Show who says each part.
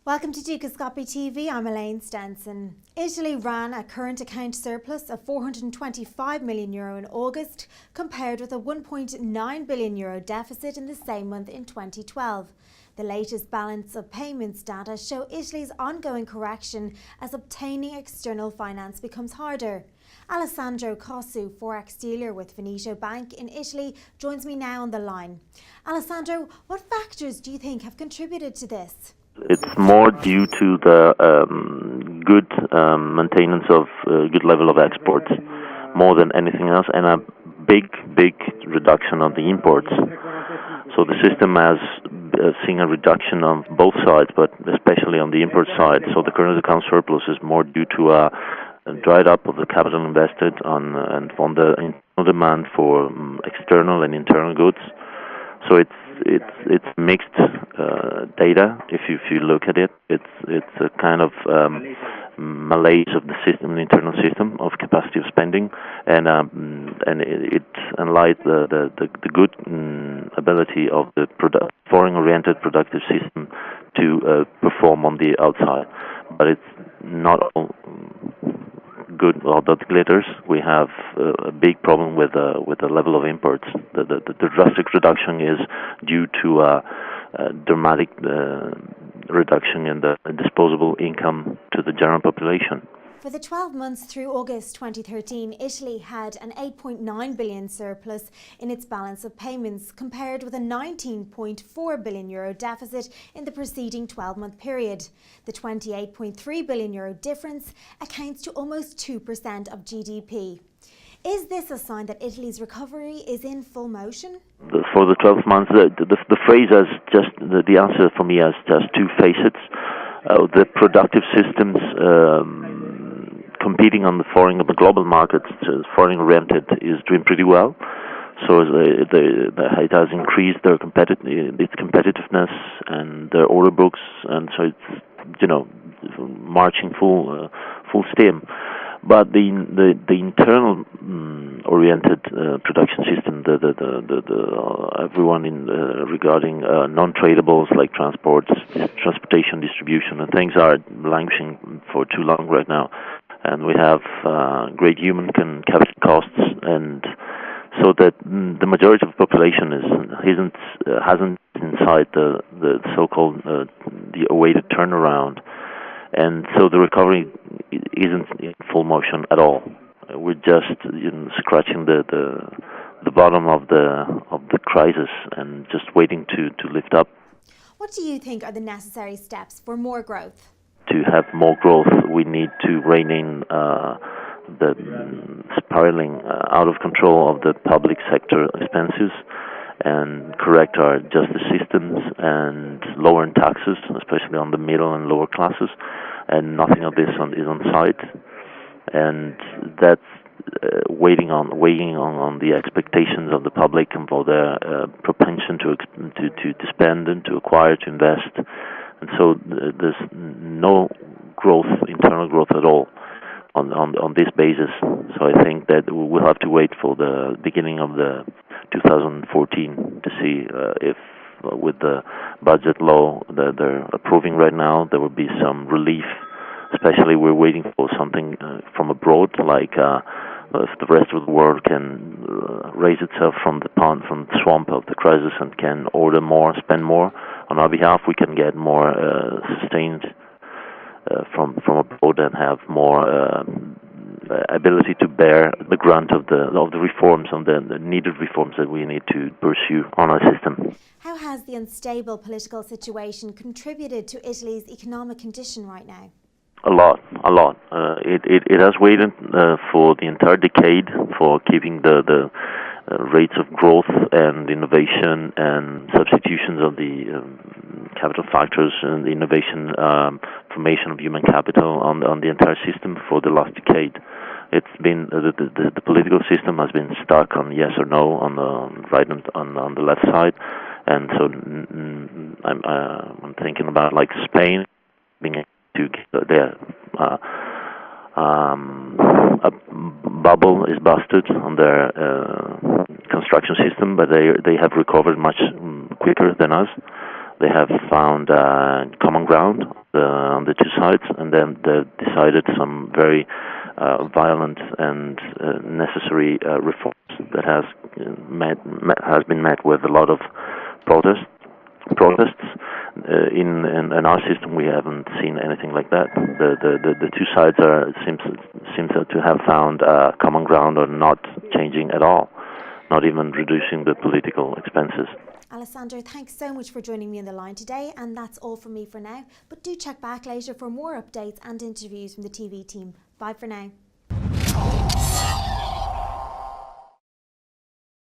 Speaker 1: Welcome to Dukascopy TV. I'm Elaine Stenson. Italy ran a current account surplus of €425 million in August, compared with a €1.9 billion deficit in the same month in 2012. The latest balance of payments data show Italy's ongoing correction as obtaining external finance becomes harder. Alessandro Cossu, forex dealer with Veneto Banca in Italy, joins me now on the line. Alessandro, what factors do you think have contributed to this?
Speaker 2: It's more due to the good maintenance of good level of exports, more than anything else, and a big reduction of the imports. So the system has seen a reduction on both sides, but especially on the import side. So the current account surplus is more due to a dried up of the capital invested and on the internal demand for external and internal goods. So it's mixed data. If you look at it, it's a kind of malaise of the system, the internal system of capacity of spending, and it unlike the good ability of the foreign-oriented productive system to perform on the outside. But it's not all good. Well, that glitters. We have a big problem with the level of imports. The drastic reduction is due to a dramatic reduction in the disposable income to the general population.
Speaker 1: For the 12 months through August 2013, Italy had an €8.9 billion surplus in its balance of payments, compared with a €19.4 billion deficit in the preceding 12-month period. The €28.3 billion difference accounts to almost 2% of GDP. Is this a sign that Italy's recovery is in full motion?
Speaker 2: For the 12 months, the phrase has just, the answer for me has just two facets. The productive systems competing on the global markets, foreign-oriented, is doing pretty well. So it has increased its competitiveness and their order books, and so it's marching full steam. But the internal oriented production system, everyone regarding non-tradables like transportation, distribution, and things are languishing for too long right now. And we have great human capital costs, and so that the majority of the population hasn't inside the so-called the awaited turnaround, and so the recovery isn't in full motion at all. We're just scratching the bottom of the crisis and just waiting to lift up.
Speaker 1: What do you think are the necessary steps for more growth?
Speaker 2: To have more growth, we need to rein in the spiraling out of control of the public sector expenses and correct our justice systems and lower taxes, especially on the middle and lower classes. And nothing of this is on site, and that's weighing on the expectations of the public and for their propension to spend and to acquire, to invest. And so there's no growth, internal growth at all on this basis. So I think that we'll have to wait for the beginning of the 2014 to see if with the budget law that they're approving right now, there will be some relief. Especially we're waiting for something from abroad, like if the rest of the world can raise itself from the swamp of the crisis and can order more, spend more on our behalf, we can get more sustained from abroad and have more ability to bear the brunt of the reforms and the needed reforms that we need to pursue on our system.
Speaker 1: How has the unstable political situation contributed to Italy's economic condition right now?
Speaker 2: A lot. It has waited for the entire decade for keeping the rates of growth and innovation and substitutions of the capital factors and the innovation formation of human capital on the entire system for the last decade. It's been the political system has been stuck on yes or no on the right and on the left side, and so I'm thinking about like Spain being able to get their a bubble is busted on their construction system, but they have recovered much quicker than us. They have found common ground on the two sides, and then they decided some very violent and necessary reforms that has been met with a lot of protests. In our system, we haven't seen anything like that. The two sides seems to have found common ground on not changing at all, not even reducing the political expenses.
Speaker 1: Alessandro, thanks so much for joining me on the line today, and that's all from me for now. But do check back later for more updates and interviews from the TV team. Bye for now.